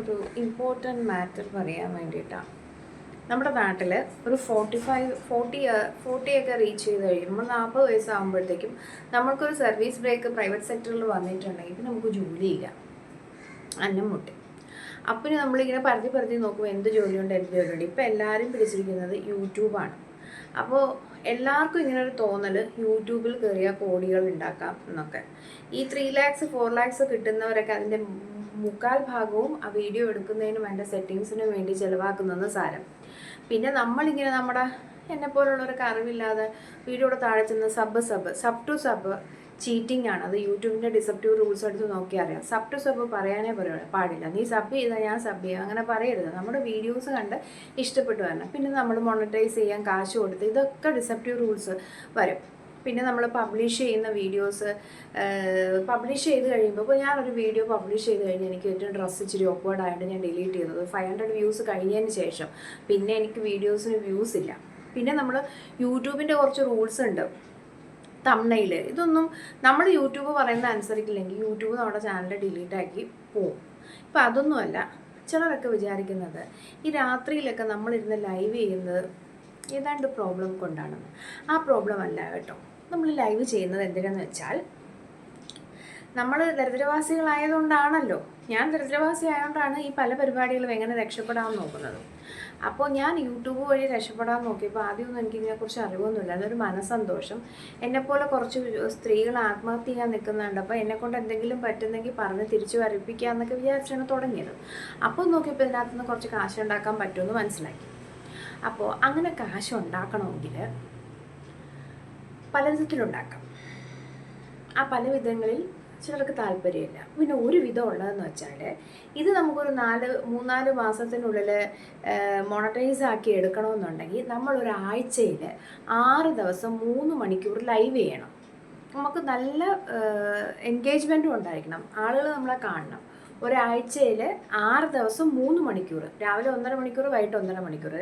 ഒരു important matter പറയാൻ വേണ്ടിയിട്ടാണ്. നമ്മുടെ നാട്ടിൽ ഒരു 40 ഒക്കെ റീച്ച് ചെയ്ത് കഴിയുമ്പോൾ 40 വയസ്സാകുമ്പോഴത്തേക്കും നമ്മൾക്കൊരു സർവീസ് ബ്രേക്ക് പ്രൈവറ്റ് സെക്ടറിൽ വന്നിട്ടുണ്ടെങ്കിൽ നമുക്ക് ജോലിയില്ല, അന്നം മുട്ടി. അപ്പം നമ്മളിങ്ങനെ പരതി നോക്കുമ്പോൾ എന്ത് ജോലിയുണ്ട് ഇപ്പം എല്ലാവരും പിടിച്ചിരിക്കുന്നത് യൂട്യൂബാണ്. അപ്പോൾ എല്ലാവർക്കും ഇങ്ങനെ ഒരു തോന്നൽ, യൂട്യൂബിൽ കയറിയാൽ കോടികൾ ഉണ്ടാക്കാം എന്നൊക്കെ. ഈ 3 lakhs 4 lakhs കിട്ടുന്നവരൊക്കെ അതിൻ്റെ മുക്കാൽ ഭാഗവും ആ വീഡിയോ എടുക്കുന്നതിന് വേണ്ട സെറ്റിങ്സിന് വേണ്ടി ചിലവാക്കുന്നതെന്ന് സാരം. പിന്നെ നമ്മളിങ്ങനെ നമ്മുടെ എന്നെപ്പോലുള്ളവരൊക്കെ അറിവില്ലാതെ വീഡിയോയുടെ താഴെ ചെന്ന് സബ് ടു സബ് ചീറ്റിംഗ് ആണ്. അത് യൂട്യൂബിൻ്റെ ഡിസപ്റ്റീവ് റൂൾസ് എടുത്ത് നോക്കിയാൽ അറിയാം. സബ് ടു സബ് പറയാനേ പാടില്ല. നീ സബ് ചെയ്താൽ ഞാൻ സബ് ചെയ്യാം, അങ്ങനെ പറയരുത്. നമ്മുടെ വീഡിയോസ് കണ്ട് ഇഷ്ടപ്പെട്ടു വരണം. പിന്നെ നമ്മൾ മോണിറ്റൈസ് ചെയ്യാൻ കാശ് കൊടുത്ത്, ഇതൊക്കെ ഡിസപ്റ്റീവ് റൂൾസ് വരും. പിന്നെ നമ്മൾ പബ്ലിഷ് ചെയ്യുന്ന വീഡിയോസ് പബ്ലിഷ് ചെയ്ത് കഴിയുമ്പോൾ, ഇപ്പോൾ ഞാനൊരു വീഡിയോ പബ്ലിഷ് ചെയ്ത് കഴിഞ്ഞ് എനിക്ക് ഏറ്റവും ഡ്രസ്സ് ഇച്ചിരി ഓക്വേർഡ് ആയിട്ട് ഞാൻ ഡിലീറ്റ് ചെയ്തത് 500 വ്യൂസ് കഴിഞ്ഞതിന് ശേഷം പിന്നെ എനിക്ക് വീഡിയോസിന് വ്യൂസ് ഇല്ല. പിന്നെ നമ്മൾ യൂട്യൂബിൻ്റെ കുറച്ച് റൂൾസ് ഉണ്ട്, തംബ്നെയിൽ. ഇതൊന്നും നമ്മൾ യൂട്യൂബ് പറയുന്ന അനുസരിക്കില്ലെങ്കിൽ യൂട്യൂബ് നമ്മുടെ ചാനൽ ഡിലീറ്റ് ആക്കി പോവും. ഇപ്പം അതൊന്നുമല്ല ചിലരൊക്കെ വിചാരിക്കുന്നത് ഈ രാത്രിയിലൊക്കെ നമ്മളിരുന്ന് ലൈവ് ചെയ്യുന്നത് ഏതാണ്ട് പ്രോബ്ലം കൊണ്ടാണെന്ന്. ആ പ്രോബ്ലം അല്ല കേട്ടോ. നമ്മൾ ലൈവ് ചെയ്യുന്നത് എന്തിനാന്ന് വെച്ചാൽ, നമ്മൾ ദരിദ്രവാസികളായതുകൊണ്ടാണല്ലോ. ഞാൻ ദരിദ്രവാസി ആയതുകൊണ്ടാണ് ഈ പല പരിപാടികളും എങ്ങനെ രക്ഷപ്പെടാൻ നോക്കുന്നത്. അപ്പോൾ ഞാൻ യൂട്യൂബ് വഴി രക്ഷപ്പെടാൻ നോക്കിയപ്പോൾ ആദ്യമൊന്നും എനിക്കിതിനെക്കുറിച്ച് അറിവൊന്നുമില്ല. അതൊരു മനസ്സന്തോഷം. എന്നെപ്പോലെ കുറച്ച് സ്ത്രീകൾ ആത്മഹത്യ ചെയ്യാൻ നിൽക്കുന്നുണ്ട്. അപ്പോൾ എന്നെക്കൊണ്ട് എന്തെങ്കിലും പറ്റുന്നെങ്കിൽ പറഞ്ഞ് തിരിച്ചു വരപ്പിക്കുക എന്നൊക്കെ വിചാരിച്ചാണ് തുടങ്ങിയത്. അപ്പോൾ നോക്കിയപ്പോൾ ഇതിനകത്തുനിന്ന് കുറച്ച് കാശ് ഉണ്ടാക്കാൻ പറ്റുമെന്ന് മനസ്സിലാക്കി. അപ്പോൾ അങ്ങനെ കാശ് ഉണ്ടാക്കണമെങ്കിൽ പല വിധത്തിലുണ്ടാക്കാം. ആ പല വിധങ്ങളിൽ ചിലർക്ക് താല്പര്യമില്ല. പിന്നെ ഒരു വിധം ഉള്ളതെന്ന് വെച്ചാൽ, ഇത് നമുക്കൊരു 3-4 മാസത്തിനുള്ളിൽ മോണറ്റൈസ് ആക്കി എടുക്കണമെന്നുണ്ടെങ്കിൽ നമ്മളൊരാഴ്ചയിൽ 6 ദിവസം 3 മണിക്കൂർ ലൈവ് ചെയ്യണം. നമുക്ക് നല്ല എൻഗേജ്മെൻറ്റും ഉണ്ടായിരിക്കണം, ആളുകൾ നമ്മളെ കാണണം. ഒരാഴ്ചയിൽ 6 ദിവസം 3 മണിക്കൂർ, രാവിലെ 1.5 മണിക്കൂർ, വൈകിട്ട് 1.5 മണിക്കൂർ,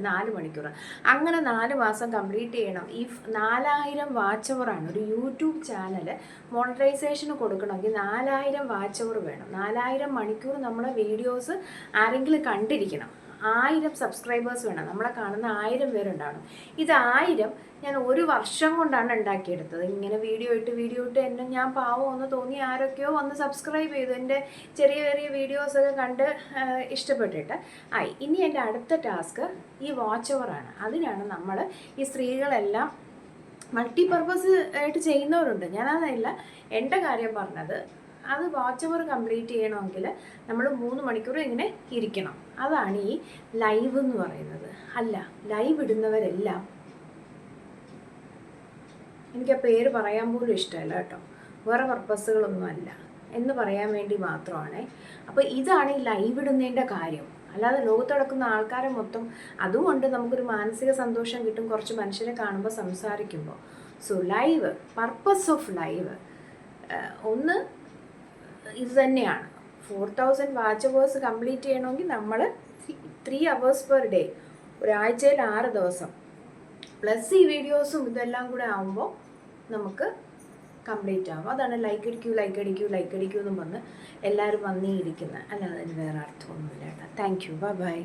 4 മണിക്കൂർ, അങ്ങനെ 4 മാസം കംപ്ലീറ്റ് ചെയ്യണം. ഈ 4000 വാച്ച് അവറാണ് ഒരു യൂട്യൂബ് ചാനൽ മോണിറ്റൈസേഷന് കൊടുക്കണമെങ്കിൽ. 4000 വാച്ച് അവർ വേണം. 4000 മണിക്കൂർ നമ്മളെ വീഡിയോസ് ആരെങ്കിലും കണ്ടിരിക്കണം. 1000 സബ്സ്ക്രൈബേഴ്സ് വേണം. നമ്മളെ കാണുന്ന 1000 പേരുണ്ടാവണം. ഇത് 1000 ഞാൻ 1 വർഷം കൊണ്ടാണ് ഉണ്ടാക്കിയെടുത്തത്. ഇങ്ങനെ വീഡിയോ ഇട്ട് എന്നെ ഞാൻ പാവമെന്ന് തോന്നി ആരൊക്കെയോ വന്ന് സബ്സ്ക്രൈബ് ചെയ്തു. എൻ്റെ ചെറിയ വീഡിയോസൊക്കെ കണ്ട് ഇഷ്ടപ്പെട്ടിട്ട് ആയി. ഇനി എൻ്റെ അടുത്ത ടാസ്ക് ഈ വാച്ച് ഓവറാണ്. അതിനാണ് നമ്മൾ ഈ സ്ത്രീകളെല്ലാം മൾട്ടിപർപ്പസ് ആയിട്ട് ചെയ്യുന്നവരുണ്ട്. ഞാനതല്ല എൻ്റെ കാര്യം പറഞ്ഞത്. അത് വാച്ച് ഓവർ കംപ്ലീറ്റ് ചെയ്യണമെങ്കിൽ നമ്മൾ 3 മണിക്കൂർ ഇങ്ങനെ ഇരിക്കണം. അതാണ് ഈ ലൈവ് എന്ന് പറയുന്നത്. അല്ല, ലൈവ് ഇടുന്നവരെല്ലാം, എനിക്ക് ആ പേര് പറയാൻ പോലും ഇഷ്ടമല്ല കേട്ടോ, വേറെ പർപ്പസുകളൊന്നും അല്ല എന്ന് പറയാൻ വേണ്ടി മാത്രമാണ്. അപ്പോൾ ഇതാണ് ഈ ലൈവ് ഇടുന്നതിൻ്റെ കാര്യം. അല്ലാതെ ലോകത്ത് നടക്കുന്ന ആൾക്കാരെ മൊത്തം, അതുകൊണ്ട് നമുക്കൊരു മാനസിക സന്തോഷം കിട്ടും കുറച്ച് മനുഷ്യരെ കാണുമ്പോൾ, സംസാരിക്കുമ്പോൾ. So live, purpose of live ഒന്ന് ഇത് തന്നെയാണ്. 4000 വാച്ച് അവേഴ്സ് കംപ്ലീറ്റ് ചെയ്യണമെങ്കിൽ നമ്മൾ 3 hours പെർ ഡേ, ഒരാഴ്ചയിൽ 6 ദിവസം പ്ലസ് ഈ വീഡിയോസും ഇതെല്ലാം കൂടെ ആകുമ്പോൾ നമുക്ക് കംപ്ലീറ്റ് ആകും. അതാണ് ലൈക്ക് അടിക്കൂ എന്നും പറഞ്ഞ് എല്ലാവരും വന്നേ ഇരിക്കുന്നത്. അല്ലാതെ അതിന് വേറെ അർത്ഥമൊന്നുമില്ല കേട്ടോ. Thank you, by.